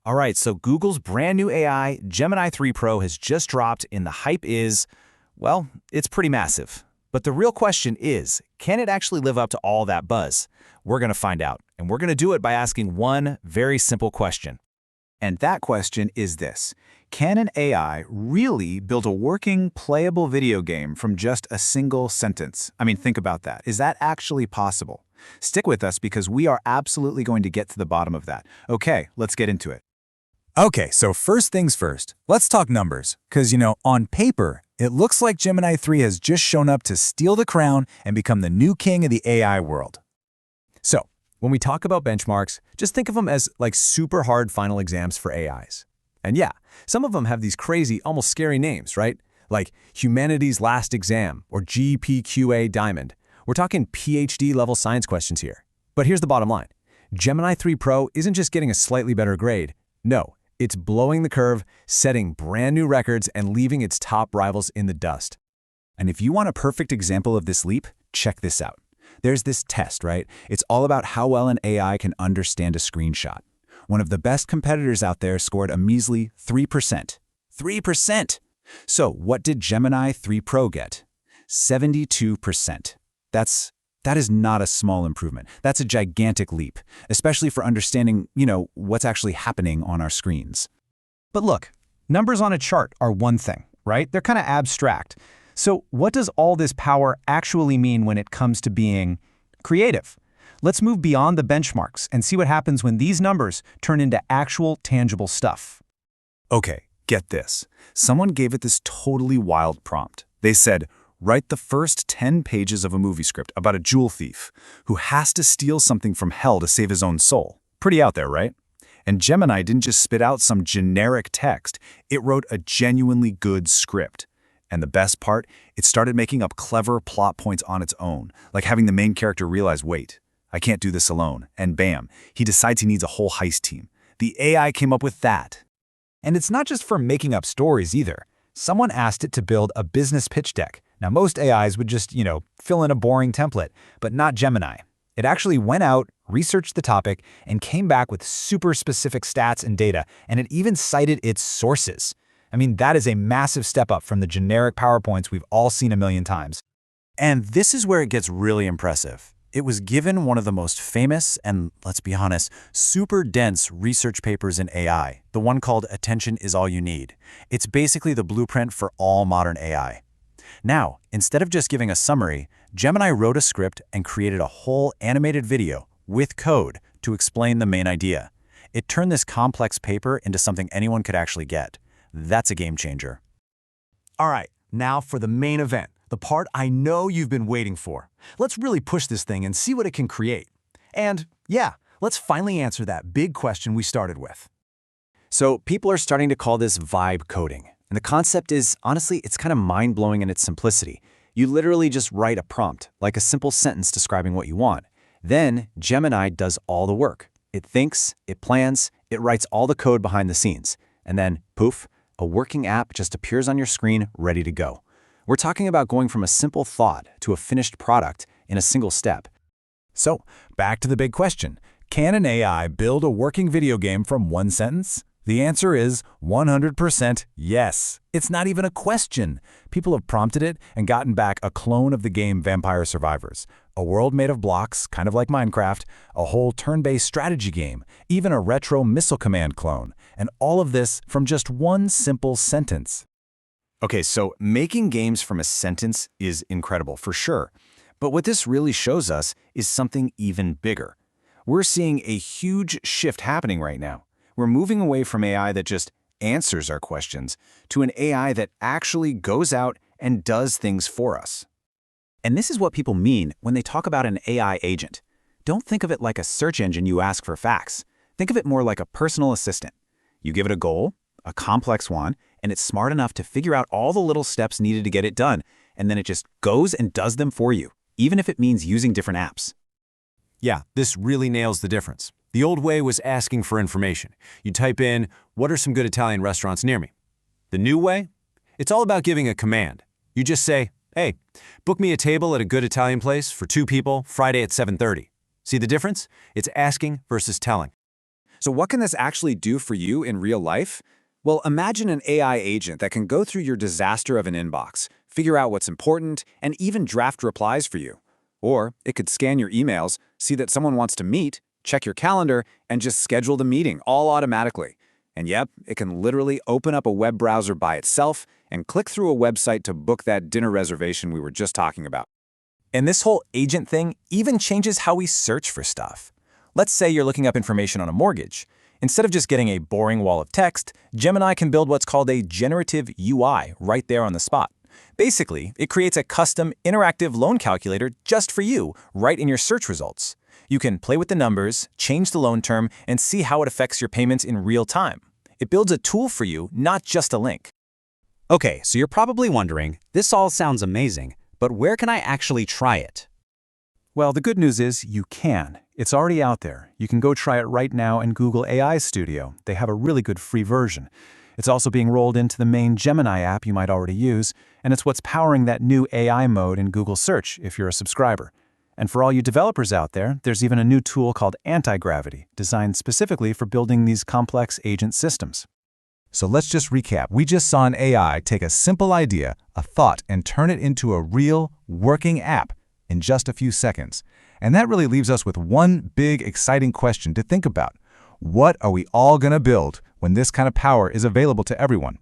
All right, so Google's brand new AI, Gemini 3 Pro, has just dropped, and the hype is, well, it's pretty massive. But the real question is, can it actually live up to all that buzz? We're going to find out, and we're going to do it by asking one very simple question. And that question is this: can an AI really build a working, playable video game from just a single sentence? I mean, think about that. Is that actually possible? Stick with us because we are absolutely going to get to the bottom of that. Okay, let's get into it. Okay, so first things first, let's talk numbers. Because, on paper, it looks like Gemini 3 has just shown up to steal the crown and become the new king of the AI world. So, when we talk about benchmarks, just think of them as like super hard final exams for AIs. And yeah, some of them have these crazy, almost scary names, right? Like Humanity's Last Exam or GPQA Diamond. We're talking PhD-level science questions here. But here's the bottom line. Gemini 3 Pro isn't just getting a slightly better grade. No, it's blowing the curve, setting brand new records, and leaving its top rivals in the dust. And if you want a perfect example of this leap, check this out. There's this test, right? It's all about how well an AI can understand a screenshot. One of the best competitors out there scored a measly 3%. 3%! So what did Gemini 3 Pro get? 72%. That is not a small improvement. That's a gigantic leap, especially for understanding, what's actually happening on our screens. But look, numbers on a chart are one thing, right? They're kind of abstract. So what does all this power actually mean when it comes to being creative? Let's move beyond the benchmarks and see what happens when these numbers turn into actual tangible stuff. Okay, get this. Someone gave it this totally wild prompt. They said, write the first 10 pages of a movie script about a jewel thief who has to steal something from hell to save his own soul. Pretty out there, right? And Gemini didn't just spit out some generic text. It wrote a genuinely good script. And the best part, it started making up clever plot points on its own, like having the main character realize, wait, I can't do this alone. And bam, he decides he needs a whole heist team. The AI came up with that. And it's not just for making up stories either. Someone asked it to build a business pitch deck. Now, most AIs would just, fill in a boring template, but not Gemini. It actually went out, researched the topic, and came back with super specific stats and data, and it even cited its sources. I mean, that is a massive step up from the generic PowerPoints we've all seen a million times. And this is where it gets really impressive. It was given one of the most famous and, let's be honest, super dense research papers in AI, the one called Attention is All You Need. It's basically the blueprint for all modern AI. Now, instead of just giving a summary, Gemini wrote a script and created a whole animated video with code to explain the main idea. It turned this complex paper into something anyone could actually get. That's a game changer. All right, now for the main event, the part I know you've been waiting for. Let's really push this thing and see what it can create. And yeah, let's finally answer that big question we started with. So people are starting to call this vibe coding. And the concept is, honestly, it's kind of mind-blowing in its simplicity. You literally just write a prompt, like a simple sentence describing what you want. Then Gemini does all the work. It thinks, it plans, it writes all the code behind the scenes. And then, poof, a working app just appears on your screen ready to go. We're talking about going from a simple thought to a finished product in a single step. So, back to the big question. Can an AI build a working video game from one sentence? The answer is 100% yes. It's not even a question. People have prompted it and gotten back a clone of the game Vampire Survivors, a world made of blocks, kind of like Minecraft, a whole turn-based strategy game, even a retro missile command clone, and all of this from just one simple sentence. Okay, so making games from a sentence is incredible, for sure. But what this really shows us is something even bigger. We're seeing a huge shift happening right now. We're moving away from AI that just answers our questions to an AI that actually goes out and does things for us. And this is what people mean when they talk about an AI agent. Don't think of it like a search engine you ask for facts. Think of it more like a personal assistant. You give it a goal, a complex one, and it's smart enough to figure out all the little steps needed to get it done, and then it just goes and does them for you, even if it means using different apps. Yeah, this really nails the difference. The old way was asking for information. You type in, what are some good Italian restaurants near me? The new way? It's all about giving a command. You just say, hey, book me a table at a good Italian place for 2 people Friday at 7:30. See the difference? It's asking versus telling. So what can this actually do for you in real life? Well, imagine an AI agent that can go through your disaster of an inbox, figure out what's important, and even draft replies for you. Or it could scan your emails, see that someone wants to meet, check your calendar, and just schedule the meeting all automatically. And yep, it can literally open up a web browser by itself and click through a website to book that dinner reservation we were just talking about. And this whole agent thing even changes how we search for stuff. Let's say you're looking up information on a mortgage. Instead of just getting a boring wall of text, Gemini can build what's called a generative UI right there on the spot. Basically, it creates a custom interactive loan calculator just for you, right in your search results. You can play with the numbers, change the loan term, and see how it affects your payments in real time. It builds a tool for you, not just a link. Okay, so you're probably wondering, this all sounds amazing, but where can I actually try it? Well, the good news is you can. It's already out there. You can go try it right now in Google AI Studio. They have a really good free version. It's also being rolled into the main Gemini app you might already use, and it's what's powering that new AI mode in Google Search if you're a subscriber. And for all you developers out there, there's even a new tool called Antigravity, designed specifically for building these complex agent systems. So let's just recap. We just saw an AI take a simple idea, a thought, and turn it into a real, working app in just a few seconds. And that really leaves us with one big, exciting question to think about. What are we all going to build when this kind of power is available to everyone?